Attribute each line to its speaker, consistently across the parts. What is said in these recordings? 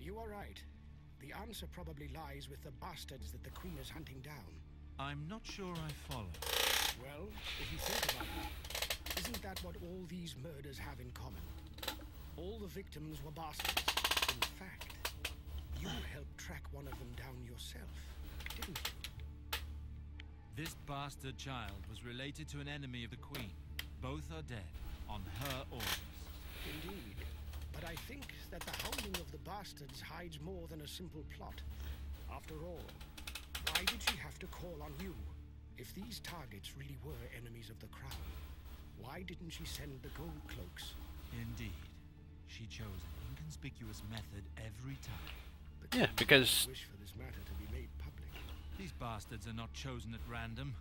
Speaker 1: You are right. The answer probably lies with the bastards that the Queen is hunting down.
Speaker 2: I'm not sure I follow.
Speaker 1: Well, if you think about it, isn't that what all these murders have in common? All the victims were bastards. In fact, you helped track one of them down yourself, didn't you?
Speaker 2: This bastard child was related to an enemy of the Queen. Both are dead, on her orders.
Speaker 1: Indeed. But I think that the hounding of the bastards hides more than a simple plot. After all, why did she have to call on you? If these targets really were enemies of the crown, why didn't she send the gold cloaks?
Speaker 2: Indeed. She chose an inconspicuous method every time.
Speaker 1: The
Speaker 3: because
Speaker 1: wish for this matter to be made public.
Speaker 2: These bastards are not chosen at random.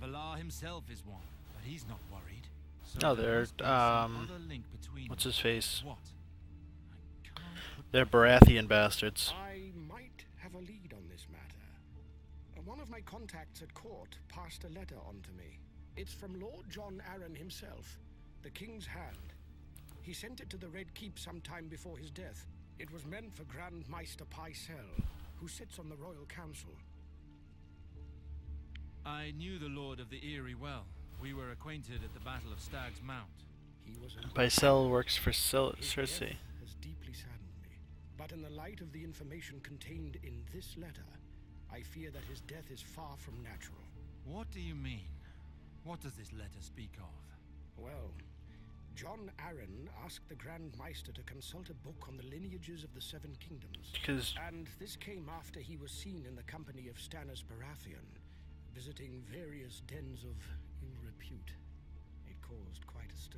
Speaker 2: Valar himself is one, but he's not worried. So
Speaker 3: no,
Speaker 2: there
Speaker 3: they're
Speaker 2: must be some other link between
Speaker 3: what's
Speaker 2: them.
Speaker 3: his face?
Speaker 2: What? I can't put
Speaker 3: They're Baratheon bastards.
Speaker 1: I might have a lead on this matter. One of my contacts at court passed a letter on to me. It's from Lord Jon Arryn himself, the King's Hand. He sent it to the Red Keep sometime before his death. It was meant for Grand Maester Pycelle, who sits on the Royal Council.
Speaker 2: I knew the Lord of the Eyrie well. We were acquainted at the Battle of Stag's Mount.
Speaker 1: He was a
Speaker 3: Pycelle works for
Speaker 1: His
Speaker 3: Cersei.
Speaker 1: death has deeply saddened me. But in the light of the information contained in this letter, I fear that his death is far from natural.
Speaker 2: What do you mean? What does this letter speak of?
Speaker 1: Well, Jon Arryn asked the Grand Maester to consult a book on the lineages of the Seven Kingdoms.
Speaker 3: Because
Speaker 1: And this came after he was seen in the company of Stannis Baratheon, visiting various dens of ill repute. It caused quite a stir.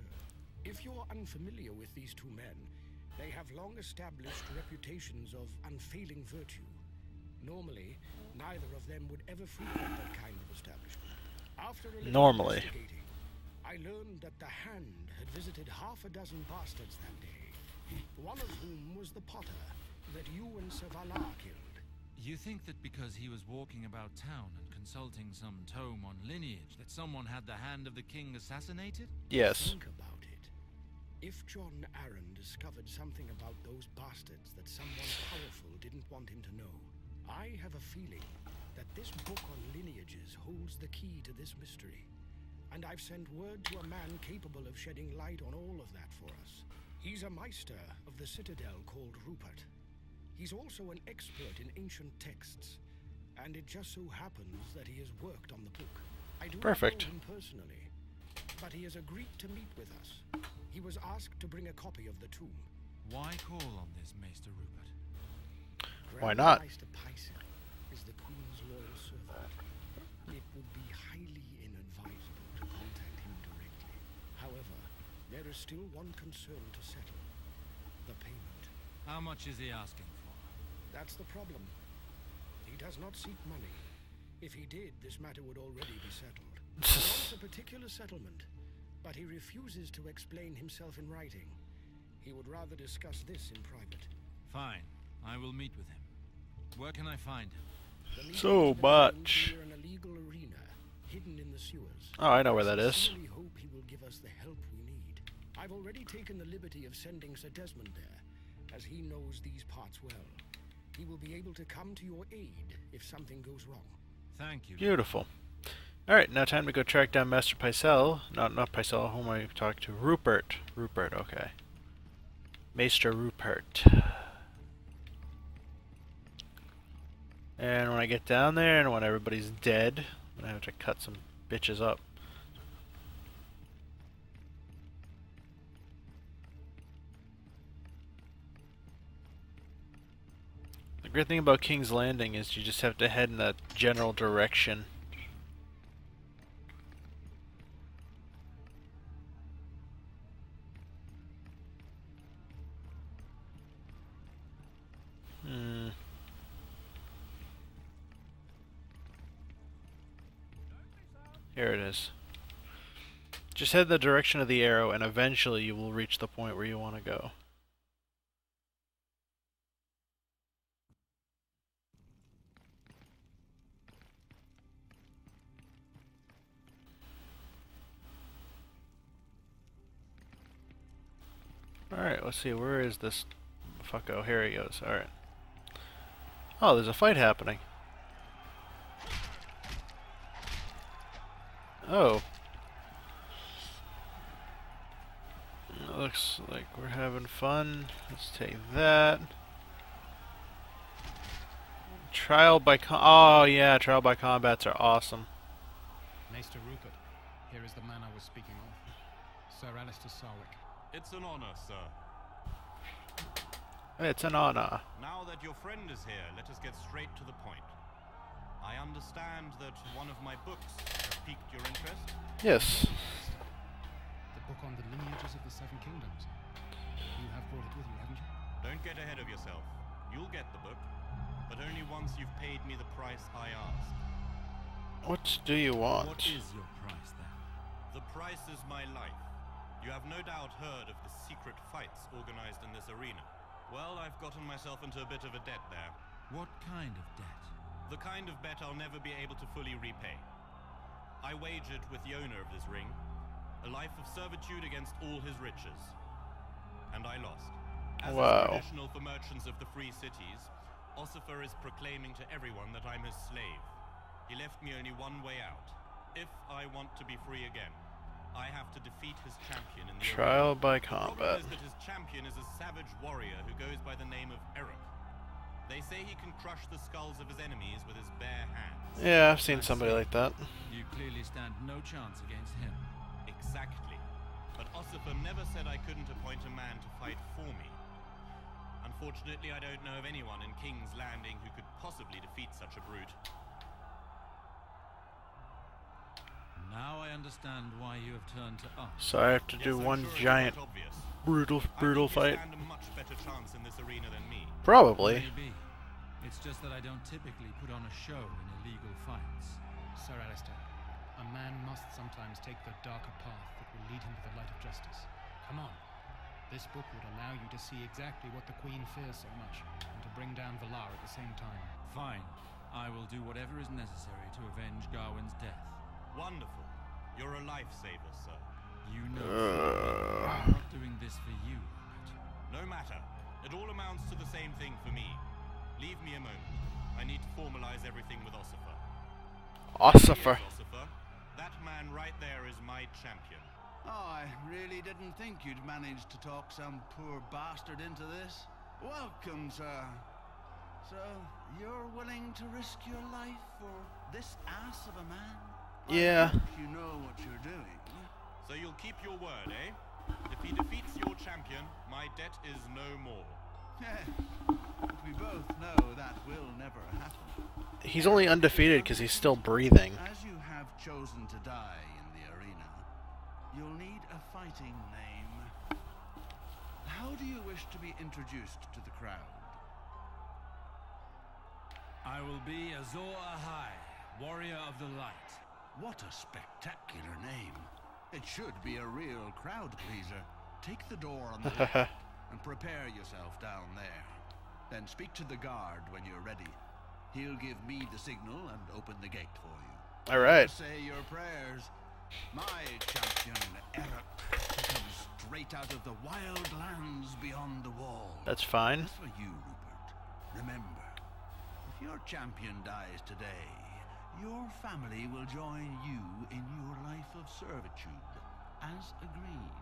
Speaker 1: If you're unfamiliar with these two men, they have long established reputations of unfailing virtue. Normally, neither of them would ever frequent that kind of establishment. After a little
Speaker 3: Normally.
Speaker 1: investigating, I learned that the Hand had visited half a dozen bastards that day, one of whom was the Potter that you and Sir Valar killed.
Speaker 2: You think that because he was walking about town and consulting some tome on lineage, that someone had the hand of the king assassinated?
Speaker 3: yes,
Speaker 1: Think about it. If Jon Arryn discovered something about those bastards that someone powerful didn't want him to know, I have a feeling that this book on lineages holds the key to this mystery. And I've sent word to a man capable of shedding light on all of that for us. He's a Maester of the Citadel called Rupert. He's also an expert in ancient texts, and it just so happens that he has worked on the book. I do
Speaker 3: Perfect.
Speaker 1: not know him personally, but he has agreed to meet with us. He was asked to bring a copy of the tomb.
Speaker 2: Why call on this Maester Rupert?
Speaker 3: Why not?
Speaker 1: Grand Maester Pycelle is the Queen's loyal servant. It would be highly inadvisable to contact him directly. However, there is still one concern to settle: the payment.
Speaker 2: How much is he asking for?
Speaker 1: That's the problem. He does not seek money. If he did, this matter would already be settled. He wants a particular settlement, but he refuses to explain himself in writing. He would rather discuss this in private.
Speaker 2: Fine. I will meet with him. Where can I find him?
Speaker 1: The meeting
Speaker 3: So
Speaker 1: has been
Speaker 3: much.
Speaker 1: arranged near an illegal arena, hidden in the sewers.
Speaker 3: Oh, I know where that
Speaker 1: I
Speaker 3: is.
Speaker 1: sincerely hope he will give us the help we need. I've already taken the liberty of sending Sir Desmond there, as he knows these parts well. He will be able to come to your aid if something goes wrong.
Speaker 2: Thank you.
Speaker 3: Beautiful. Alright, now time to go track down Master Pycelle. Not Pycelle, who am I talking to? Rupert. Rupert, okay. Maester Rupert. And when I get down there and when everybody's dead, I'm gonna have to cut some bitches up. The great thing about King's Landing is you just have to head in that general direction. Here it is. Just head the direction of the arrow and eventually you will reach the point where you want to go. Alright, let's see, where is this fucko? Here he goes, alright. Oh, there's a fight happening. Oh. Looks like we're having fun. Let's take that. Oh yeah, trial by combats are awesome.
Speaker 4: Maester Rupert, here is the man I was speaking of. Sir Alistair Sarwick.
Speaker 5: It's an honor, sir.
Speaker 3: It's an honor.
Speaker 5: Now that your friend is here, let us get straight to the point. I understand that one of my books has piqued your interest?
Speaker 3: Yes.
Speaker 4: The book on the lineages of the Seven Kingdoms. You have brought it with you, haven't you?
Speaker 5: Don't get ahead of yourself. You'll get the book, but only once you've paid me the price I asked.
Speaker 3: What do you want?
Speaker 2: What is your price, then?
Speaker 5: The price is my life. You have no doubt heard of the secret fights organized in this arena. Well, I've gotten myself into a bit of a debt there.
Speaker 2: What kind of debt?
Speaker 5: The kind of bet I'll never be able to fully repay. I wagered with the owner of this ring a life of servitude against all his riches. And I lost. As is traditional for merchants of the free cities, Ossifer is proclaiming to everyone that I'm his slave. He left me only one way out. If I want to be free again, I have to defeat his champion in the
Speaker 3: Trial
Speaker 5: arena.
Speaker 3: by
Speaker 5: The
Speaker 3: combat.
Speaker 5: problem is that his champion is a savage warrior who goes by the name of Eric. They say he can crush the skulls of his enemies with his bare hands.
Speaker 3: Yeah, I've seen somebody like that.
Speaker 2: You clearly stand no chance against him.
Speaker 5: Exactly. But Ossifer never said I couldn't appoint a man to fight for me. Unfortunately, I don't know of anyone in King's Landing who could possibly defeat such a brute.
Speaker 2: Now I understand why you have turned to us.
Speaker 3: So I have to do
Speaker 5: Yes, I'm
Speaker 3: one
Speaker 5: sure it's
Speaker 3: giant,
Speaker 5: quite obvious.
Speaker 3: brutal
Speaker 5: I think
Speaker 3: fight.
Speaker 5: you stand a much better chance in this arena than me.
Speaker 3: Probably.
Speaker 2: Maybe. It's just that I don't typically put on a show in illegal fights.
Speaker 4: Sir Alistair, a man must sometimes take the darker path that will lead him to the light of justice. Come on. This book would allow you to see exactly what the Queen fears so much, and to bring down Valar at the same time.
Speaker 2: Fine. I will do whatever is necessary to avenge Gawain's death.
Speaker 5: Wonderful. You're a lifesaver, sir.
Speaker 2: You know I'm not doing this for you, Rupert.
Speaker 5: No matter. It all amounts to the same thing for me. Leave me a moment. I need to formalize everything with Ossifer.
Speaker 3: Ossifer.
Speaker 5: Yes, Ossifer. That man right there is my champion.
Speaker 6: Oh, I really didn't think you'd manage to talk some poor bastard into this. Welcome, sir. So, you're willing to risk your life for this ass of a man?
Speaker 3: Yeah.
Speaker 6: I hope you know what you're doing.
Speaker 5: So you'll keep your word, eh? If he defeats your champion, my debt is no more.
Speaker 6: But we both know that will never happen.
Speaker 3: He's only undefeated because he's still breathing.
Speaker 6: As you have chosen to die in the arena, you'll need a fighting name. How do you wish to be introduced to the crowd?
Speaker 2: I will be Azor Ahai, Warrior of the Light.
Speaker 6: What a spectacular name. It should be a real crowd pleaser. Take the door on the left and prepare yourself down there. Then speak to the guard when you're ready. He'll give me the signal and open the gate for you.
Speaker 3: Alright.
Speaker 6: Say your prayers. My champion, Eric, comes straight out of the wild lands beyond the wall.
Speaker 3: That's fine.
Speaker 6: As for you, Rupert, remember, if your champion dies today, your family will join you in your life of servitude, as agreed.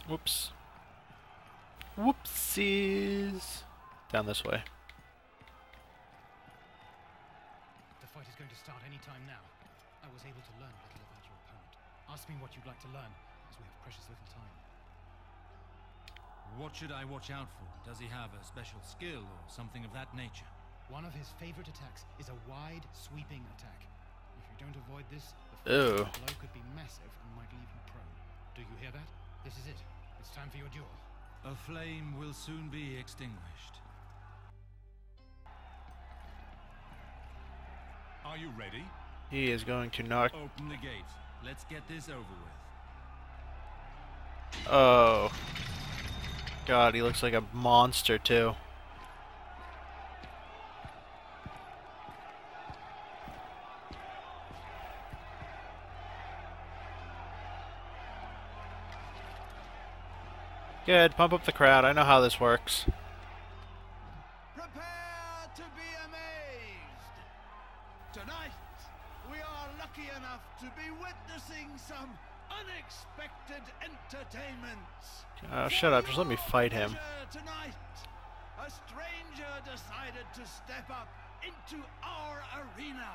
Speaker 3: Whoops. Whoopsies. Down this way.
Speaker 4: The fight is going to start any time now. I was able to learn a little about your opponent. Ask me what you'd like to learn, as we have precious little time.
Speaker 2: What should I watch out for? Does he have a special skill or something of that nature?
Speaker 4: One of his favorite attacks is a wide, sweeping attack. If you don't avoid this, the
Speaker 3: Ew.
Speaker 4: first blow could be massive and might leave you prone. Do you hear that? This is it. It's time for your duel.
Speaker 2: A flame will soon be extinguished.
Speaker 5: Are you ready?
Speaker 3: He is going to knock.
Speaker 2: Open the gate. Let's get this over with.
Speaker 3: Oh. God, he looks like a monster too. Good, pump up the crowd. I know how this works.
Speaker 6: Prepare to be amazed. Tonight, we are lucky enough to be witnessing some unexpected entertainments.
Speaker 3: Shut up. Just let me fight him.
Speaker 6: Tonight, a stranger decided to step up into our arena.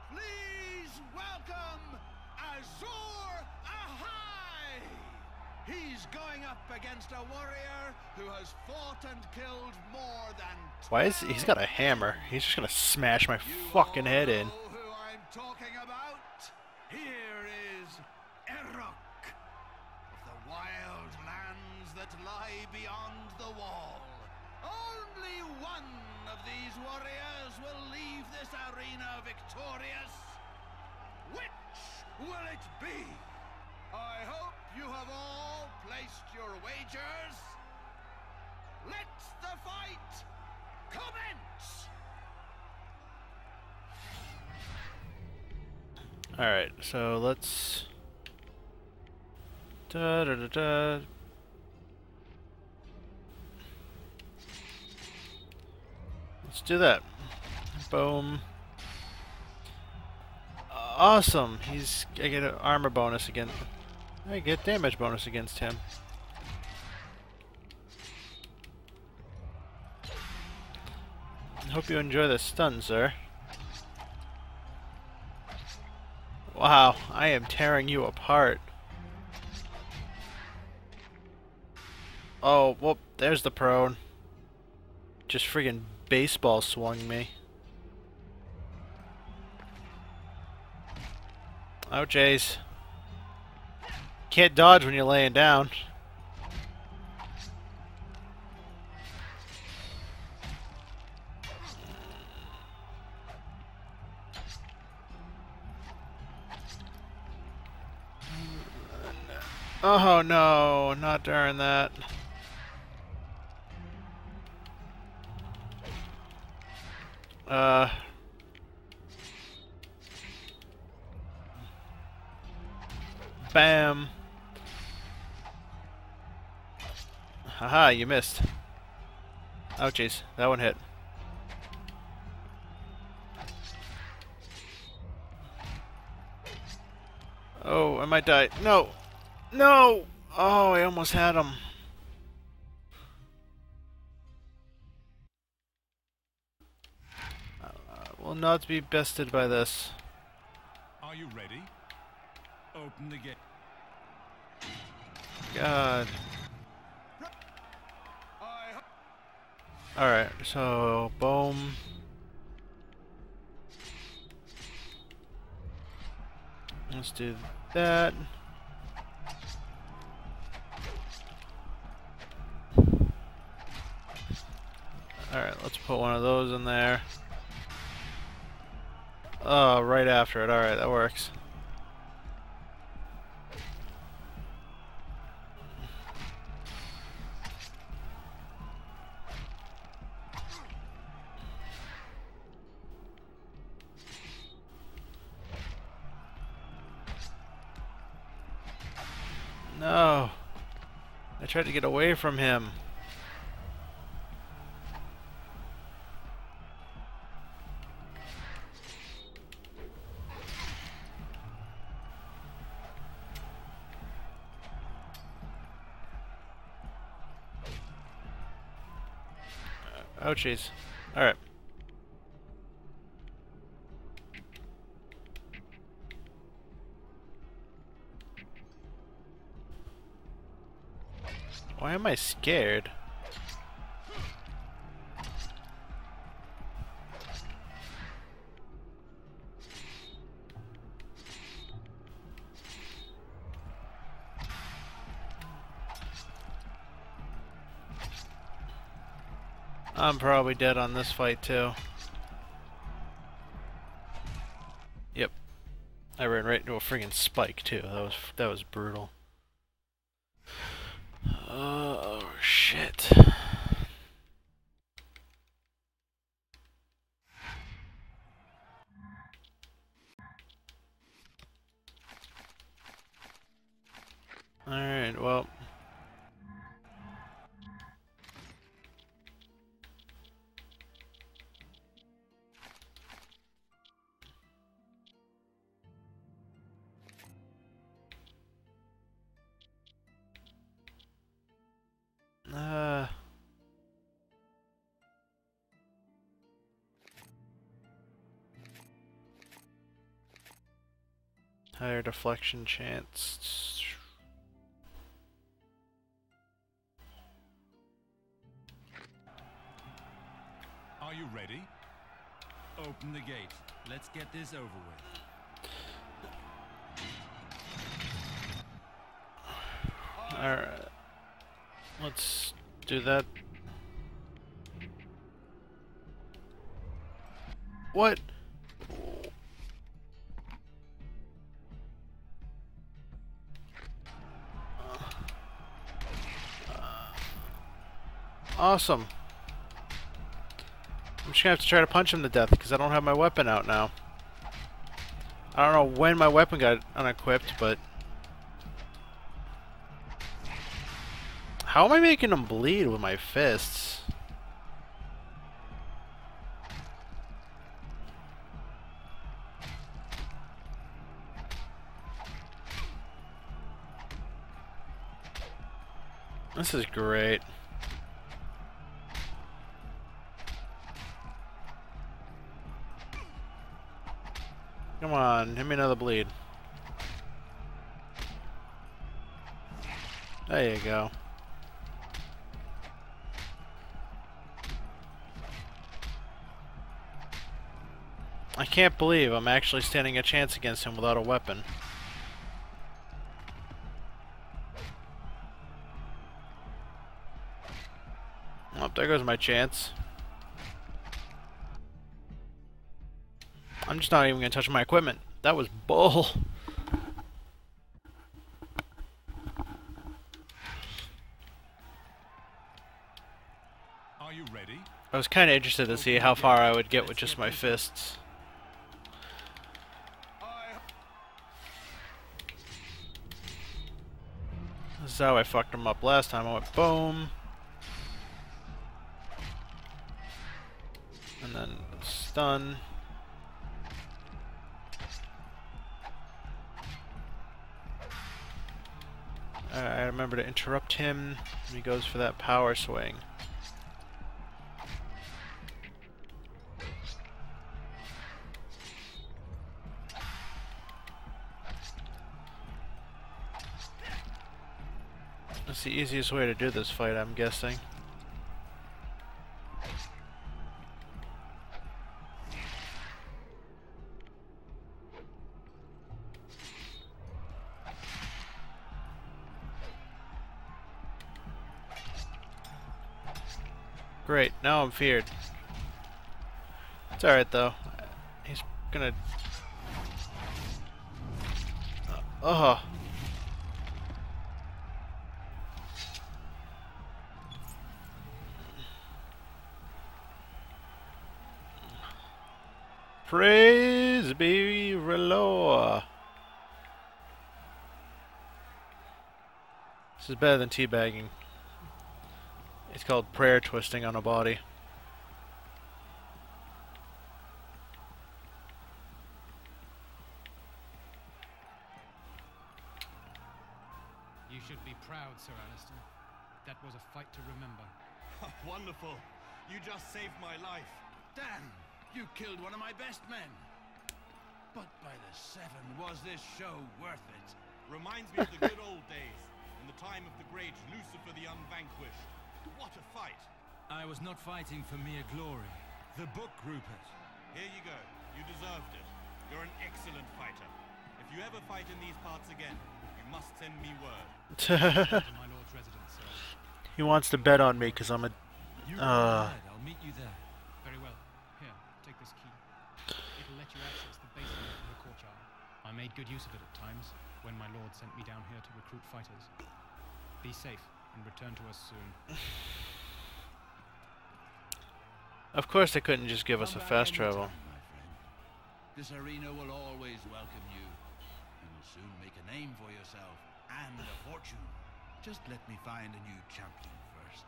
Speaker 6: Please welcome Azor Ahai! He's going up against a warrior who has fought and killed more than...
Speaker 3: Why is he's got a hammer? He's just gonna smash my fucking head in.
Speaker 6: You all know who I'm talking about? Here is Erok of the wild lands that lie beyond the wall. Only one of these warriors will leave this arena victorious. Which will it be? I hope you have all placed your wagers. Let the fight commence!
Speaker 3: Alright, so let's... Da, da, da, da. Let's do that. Boom. Awesome! I get an armor bonus again. I get damage bonus against him. Hope you enjoy the stun, sir. Wow, I am tearing you apart. Oh, well, there's the prone. Just friggin' baseball swung me. Oh, jeez. Can't dodge when you're laying down. Oh no, not during that. Bam. Haha, you missed. Oh jeez, that one hit. Oh, I might die. No! No! Oh, I almost had him. Will not be bested by this.
Speaker 7: Are you ready? Open the gate.
Speaker 3: God. Alright, so boom. Let's do that. Alright, let's put one of those in there. Oh, right after it. Alright, that works. No. I tried to get away from him. Oh jeez. Alright. Why am I scared? I'm probably dead on this fight too. Yep. I ran right into a friggin' spike too. That was brutal. Oh shit. Alright, well. Higher deflection chance.
Speaker 7: Are you ready?
Speaker 2: Open the gate. Let's get this over with.
Speaker 3: Alright. Let's do that. What? Awesome. I'm just gonna have to try to punch him to death because I don't have my weapon out now. I don't know when my weapon got unequipped, but... How am I making him bleed with my fists? This is great. Come on, hit me another bleed. There you go. I can't believe I'm actually standing a chance against him without a weapon. Oh, there goes my chance. I'm just not even gonna touch my equipment. That was bull.
Speaker 7: Are you ready?
Speaker 3: I was kind of interested to see how far I would get with just my fists. This is how I fucked him up last time. I went boom. And then stun. I remember to interrupt him when he goes for that power swing. That's the easiest way to do this fight, I'm guessing. Great, now I'm feared. It's alright though. He's gonna... Praise be R'hllor. This is better than teabagging. It's called prayer twisting on a body.
Speaker 4: You should be proud, Sir Alistair. That was a fight to remember.
Speaker 5: Wonderful. You just saved my life.
Speaker 6: Damn, you killed one of my best men. But by the seven, was this show worth it?
Speaker 5: Reminds me of the good old days, in the time of the great Lucifer the Unvanquished. What a fight!
Speaker 2: I was not fighting for mere glory. The book, Rupert.
Speaker 5: Here you go. You deserved it. You're an excellent fighter. If you ever fight in these parts again, you must send me word.
Speaker 4: To my lord's residence, sir.
Speaker 3: He wants to bet on me because I'm a...
Speaker 2: You go ahead, I'll meet you there.
Speaker 4: Very well. Here, take this key. It'll let you access the basement of the courtyard. I made good use of it at times, when my lord sent me down here to recruit fighters. Be safe, and return to us soon.
Speaker 3: Of course they couldn't just give us a
Speaker 6: Come back
Speaker 3: fast
Speaker 6: anytime,
Speaker 3: travel.
Speaker 6: my friend. This arena will always welcome you. You will soon make a name for yourself, and a fortune. Just let me find a new champion first.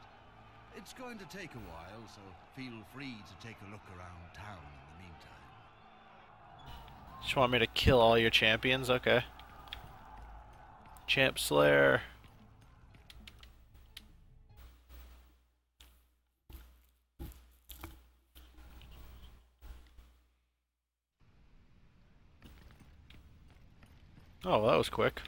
Speaker 6: It's going to take a while, so feel free to take a look around town in the meantime.
Speaker 3: Just want me to kill all your champions? Okay. Champ Slayer. Oh, well, that was quick.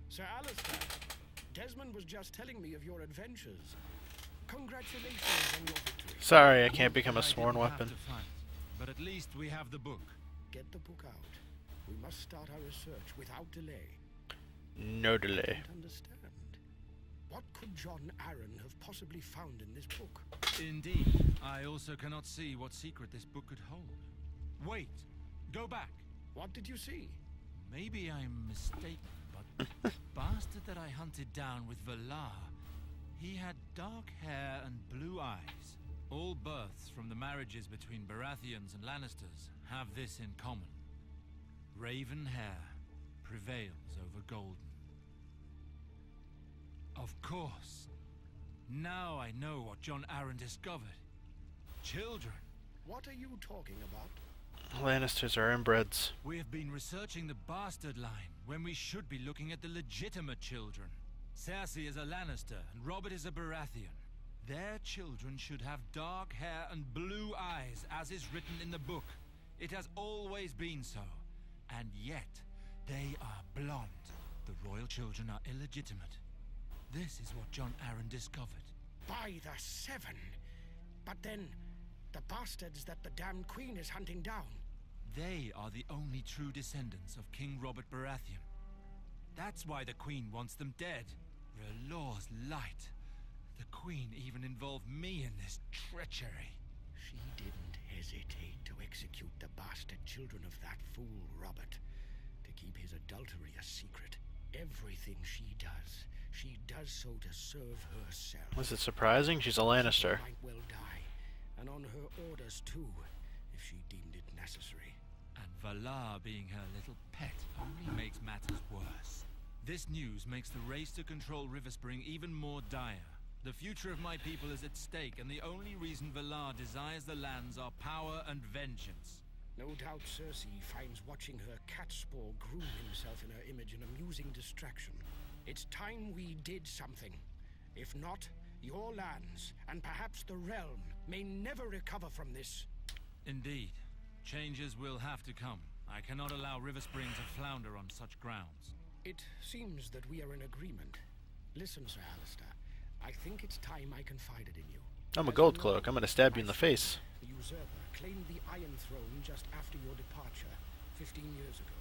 Speaker 1: Sir Alistair, Desmond was just telling me of your adventures. Congratulations on your victory.
Speaker 3: Sorry, I can't become a
Speaker 2: I
Speaker 3: sworn
Speaker 2: didn't have
Speaker 3: weapon.
Speaker 2: to fight, but at least we have the book.
Speaker 1: Get the book out. We must start our research without delay.
Speaker 3: No delay.
Speaker 1: I don't understand. What could John Arryn have possibly found in this book?
Speaker 2: Indeed. I also cannot see what secret this book could hold. Wait. Go back.
Speaker 1: What did you see?
Speaker 2: Maybe I'm mistaken, but the bastard that I hunted down with Valar, he had dark hair and blue eyes. All births from the marriages between Baratheons and Lannisters have this in common. Raven hair prevails over golden. Of course. Now I know what John Arryn discovered. Children.
Speaker 1: What are you talking about?
Speaker 3: Lannisters are inbreds.
Speaker 2: We have been researching the bastard line when we should be looking at the legitimate children. Cersei is a Lannister and Robert is a Baratheon. Their children should have dark hair and blue eyes, as is written in the book. It has always been so. And yet, they are blonde. The royal children are illegitimate. This is what John Arryn discovered.
Speaker 1: By the Seven! But then, the bastards that the damned queen is hunting down.
Speaker 2: They are the only true descendants of King Robert Baratheon. That's why the queen wants them dead. R'hllor's light. The queen even involved me in this treachery.
Speaker 1: She didn't hesitate to execute the bastard children of that fool, Robert, to keep his adultery a secret. Everything she does so to serve herself.
Speaker 3: Was it surprising? She's a Lannister.
Speaker 1: She might well die, and on her orders too, if she deemed it necessary.
Speaker 2: And Valar being her little pet only makes matters worse. This news makes the race to control Riverspring even more dire. The future of my people is at stake, and the only reason Valar desires the lands are power and vengeance.
Speaker 1: No doubt Cersei finds watching her catspaw groom himself in her image an amusing distraction. It's time we did something. If not, your lands, and perhaps the realm, may never recover from this.
Speaker 2: Indeed. Changes will have to come. I cannot allow Riverspring to flounder on such grounds.
Speaker 1: It seems that we are in agreement. Listen, Sir Alistair. I think it's time I confided in you.
Speaker 3: I'm a gold cloak. I'm gonna stab you in the face.
Speaker 1: The usurper claimed the Iron Throne just after your departure, 15 years ago.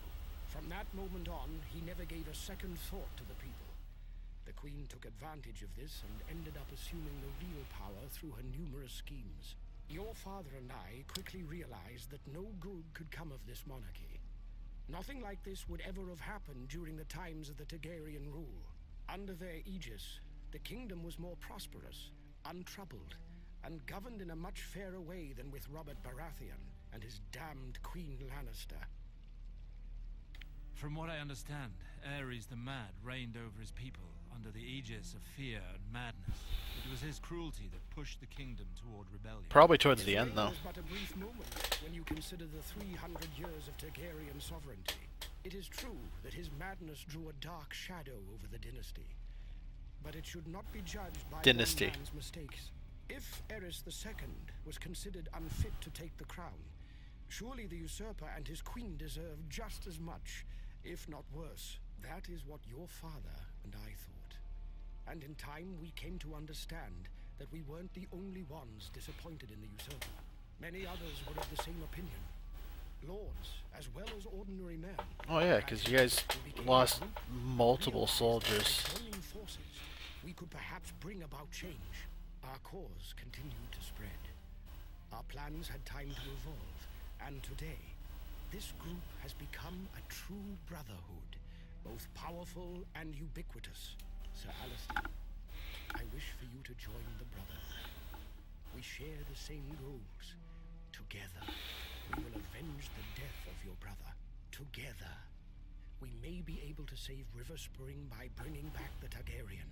Speaker 1: From that moment on, he never gave a second thought to the people. The Queen took advantage of this and ended up assuming the real power through her numerous schemes. Your father and I quickly realized that no good could come of this monarchy. Nothing like this would ever have happened during the times of the Targaryen rule. Under their aegis, the kingdom was more prosperous, untroubled, and governed in a much fairer way than with Robert Baratheon and his damned Queen Lannister.
Speaker 2: From what I understand, Aerys the Mad reigned over his people under the aegis of fear and madness. It was his cruelty that pushed the kingdom toward rebellion.
Speaker 3: Probably towards the end, though.
Speaker 1: It was but a brief moment when you consider the 300 years of Targaryen sovereignty. It is true that his madness drew a dark shadow over the dynasty, but it should not be judged by one man's mistakes. If Aerys II was considered unfit to take the crown, surely the usurper and his queen deserve just as much, if not worse. That is what your father and I thought. And in time we came to understand that we weren't the only ones disappointed in the usurper. Many others were of the same opinion. Lords, as well as ordinary men.
Speaker 3: Oh yeah, because you guys lost multiple soldiers.
Speaker 1: Joining forces, we could perhaps bring about change. Our cause continued to spread. Our plans had time to evolve, and today, this group has become a true brotherhood, both powerful and ubiquitous. Sir Alistair, I wish for you to join the brotherhood. We share the same goals. Together, we will avenge the death of your brother. Together, we may be able to save Riverspring by bringing back the Targaryen.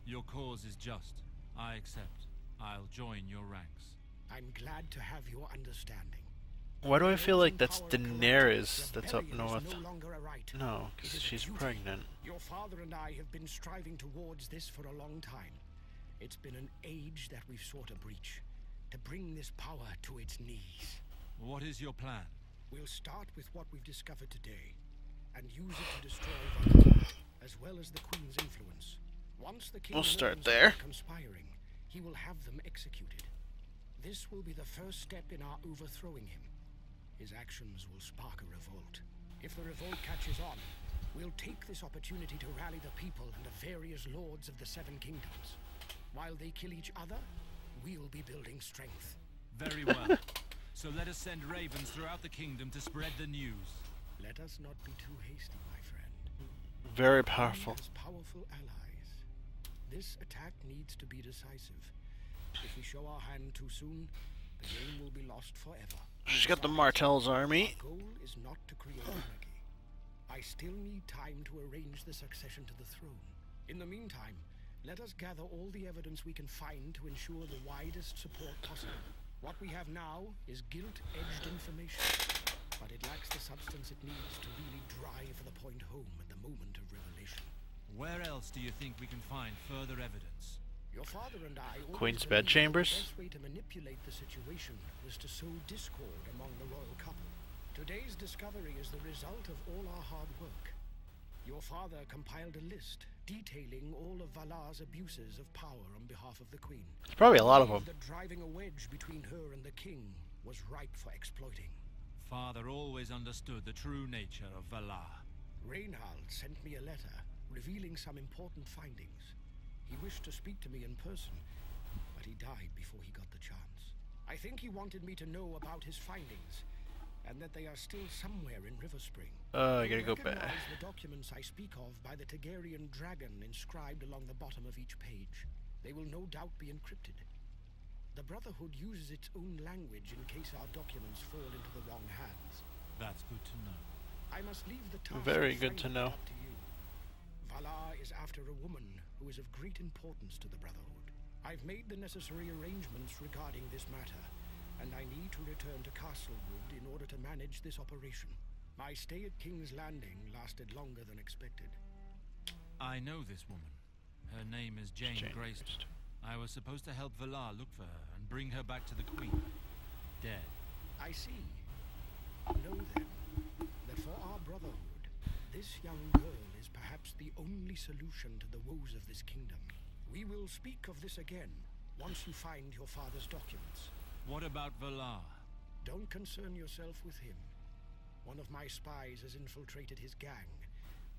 Speaker 2: Your cause is just. I accept. I'll join your ranks.
Speaker 1: I'm glad to have your understanding.
Speaker 3: Why do I feel like that's Daenerys that's up
Speaker 1: Rebellion
Speaker 3: north?
Speaker 1: is no longer a right.
Speaker 3: No,
Speaker 1: It
Speaker 3: because
Speaker 1: is a
Speaker 3: she's
Speaker 1: duty.
Speaker 3: pregnant.
Speaker 1: Your father and I have been striving towards this for a long time. It's been an age that we've sought a breach, to bring this power to its knees.
Speaker 2: What is your plan?
Speaker 1: We'll start with what we've discovered today, and use it to destroy Valar, as well as the Queen's influence. Once the King
Speaker 3: We'll start
Speaker 1: learns
Speaker 3: there.
Speaker 1: of their conspiring, he will have them executed. This will be the first step in our overthrowing him. His actions will spark a revolt. If the revolt catches on, we'll take this opportunity to rally the people and the various lords of the Seven Kingdoms. While they kill each other, we'll be building strength.
Speaker 2: Very well. So let us send ravens throughout the kingdom to spread the news.
Speaker 1: Let us not be too hasty, my friend.
Speaker 3: Very powerful.
Speaker 1: As powerful allies. This attack needs to be decisive. If we show our hand too soon, the game will be lost forever.
Speaker 3: She's got the Martell's army.
Speaker 1: Our goal is not to create anarchy. I still need time to arrange the succession to the throne. In the meantime, let us gather all the evidence we can find to ensure the widest support possible. What we have now is guilt-edged information, but it lacks the substance it needs to really drive the point home at the moment of revelation.
Speaker 2: Where else do you think we can find further evidence?
Speaker 1: Your father and I always
Speaker 3: Queen's
Speaker 1: believed
Speaker 3: bedchambers?
Speaker 1: The best way to manipulate the situation was to sow discord among the royal couple. Today's discovery is the result of all our hard work. Your father compiled a list detailing all of Valar's abuses of power on behalf of the Queen.
Speaker 3: It's probably a lot of them.
Speaker 1: That driving a wedge between her and the king was ripe for exploiting.
Speaker 2: Father always understood the true nature of Valar.
Speaker 1: Reinhald sent me a letter revealing some important findings. He wished to speak to me in person, but he died before he got the chance. I think he wanted me to know about his findings, and that they are still somewhere in Riverspring.
Speaker 3: I gotta go back.
Speaker 1: Recognize the documents I speak of by the Targaryen dragon inscribed along the bottom of each page. They will no doubt be encrypted. The Brotherhood uses its own language in case our documents fall into the wrong hands.
Speaker 2: That's good to know.
Speaker 1: I must leave the task
Speaker 3: Very
Speaker 1: of
Speaker 3: good to
Speaker 1: finding
Speaker 3: know.
Speaker 1: it up to you. Valar is after a woman who is of great importance to the Brotherhood. I've made the necessary arrangements regarding this matter, and I need to return to Castlewood in order to manage this operation. My stay at King's Landing lasted longer than expected.
Speaker 2: I know this woman. Her name is Jane Greystoke. I was supposed to help Valar look for her and bring her back to the Queen. Dead.
Speaker 1: I see. Know then, that for our Brotherhood, this young girl is perhaps the only solution to the woes of this kingdom. We will speak of this again, once you find your father's documents.
Speaker 2: What about Valar?
Speaker 1: Don't concern yourself with him. One of my spies has infiltrated his gang.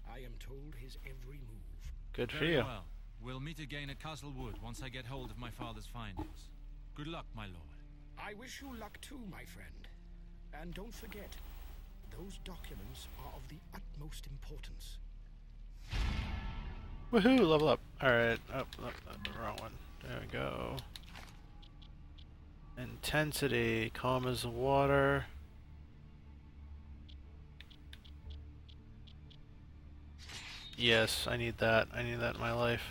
Speaker 1: I am told his every move.
Speaker 3: Good for
Speaker 2: Very
Speaker 3: you.
Speaker 2: well. We'll meet again at Castlewood once I get hold of my father's findings. Good luck, my lord.
Speaker 1: I wish you luck too, my friend. And don't forget, those documents are of the utmost importance.
Speaker 3: Woohoo, level up. Alright, oh, the wrong one. There we go. Intensity, calm as water. Yes, I need that. I need that in my life.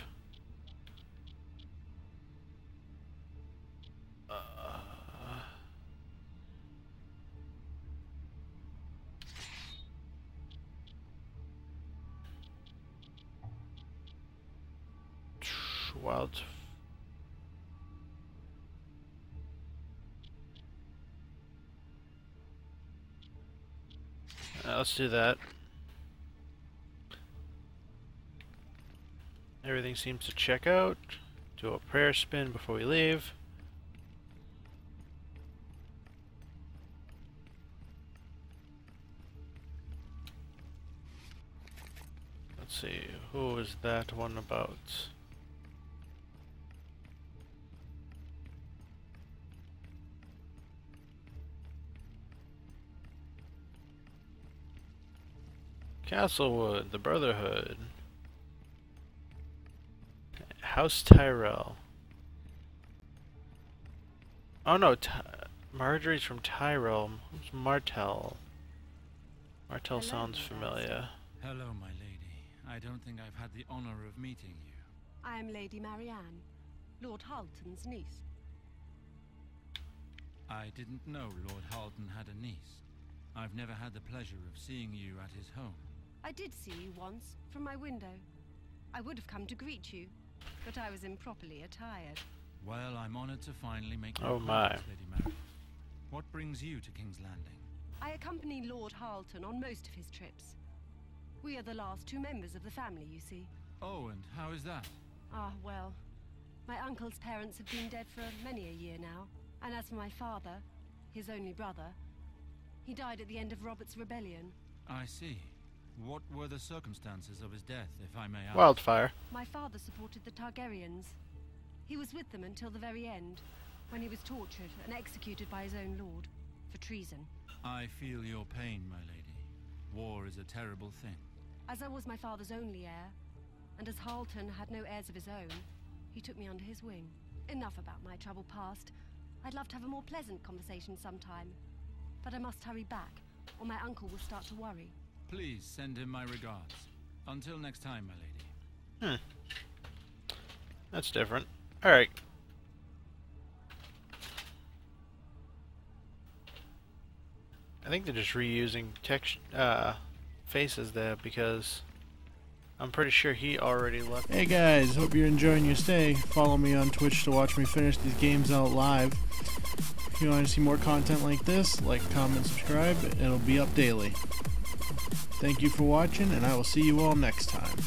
Speaker 3: Wild. Let's do that. Everything seems to check out. Do a prayer spin before we leave. Let's see, who is that one about? Castlewood, the Brotherhood. House Tyrell. Oh no, Marjorie's from Tyrell. Who's Martell? Martell sounds familiar.
Speaker 2: Hello, my lady. I don't think I've had the honor of meeting you.
Speaker 8: I am Lady Marianne, Lord Halton's niece.
Speaker 2: I didn't know Lord Halton had a niece. I've never had the pleasure of seeing you at his home.
Speaker 8: I did see you once, from my window. I would have come to greet you, but I was improperly attired.
Speaker 2: Well, I'm honored to finally make you
Speaker 3: Oh my.
Speaker 2: Lady Mary. What brings you to King's Landing?
Speaker 8: I accompany Lord Harleton on most of his trips. We are the last two members of the family, you see.
Speaker 2: Oh, and how is that?
Speaker 8: Ah, well, my uncle's parents have been dead for many a year now. And as for my father, his only brother, he died at the end of Robert's rebellion.
Speaker 2: I see. What were the circumstances of his death, if I may ask?
Speaker 3: Wildfire.
Speaker 8: My father supported the Targaryens. He was with them until the very end, when he was tortured and executed by his own lord for treason.
Speaker 2: I feel your pain, my lady. War is a terrible thing.
Speaker 8: As I was my father's only heir, and as Harleton had no heirs of his own, he took me under his wing. Enough about my troubled past. I'd love to have a more pleasant conversation sometime. But I must hurry back, or my uncle will start to worry.
Speaker 2: Please send him my regards. Until next time, my lady.
Speaker 3: That's different. Alright. I think they're just reusing text, faces there because I'm pretty sure he already left.
Speaker 9: Hey guys, hope you're enjoying your stay. Follow me on Twitch to watch me finish these games out live. If you want to see more content like this, like, comment, subscribe. It'll be up daily. Thank you for watching, and I will see you all next time.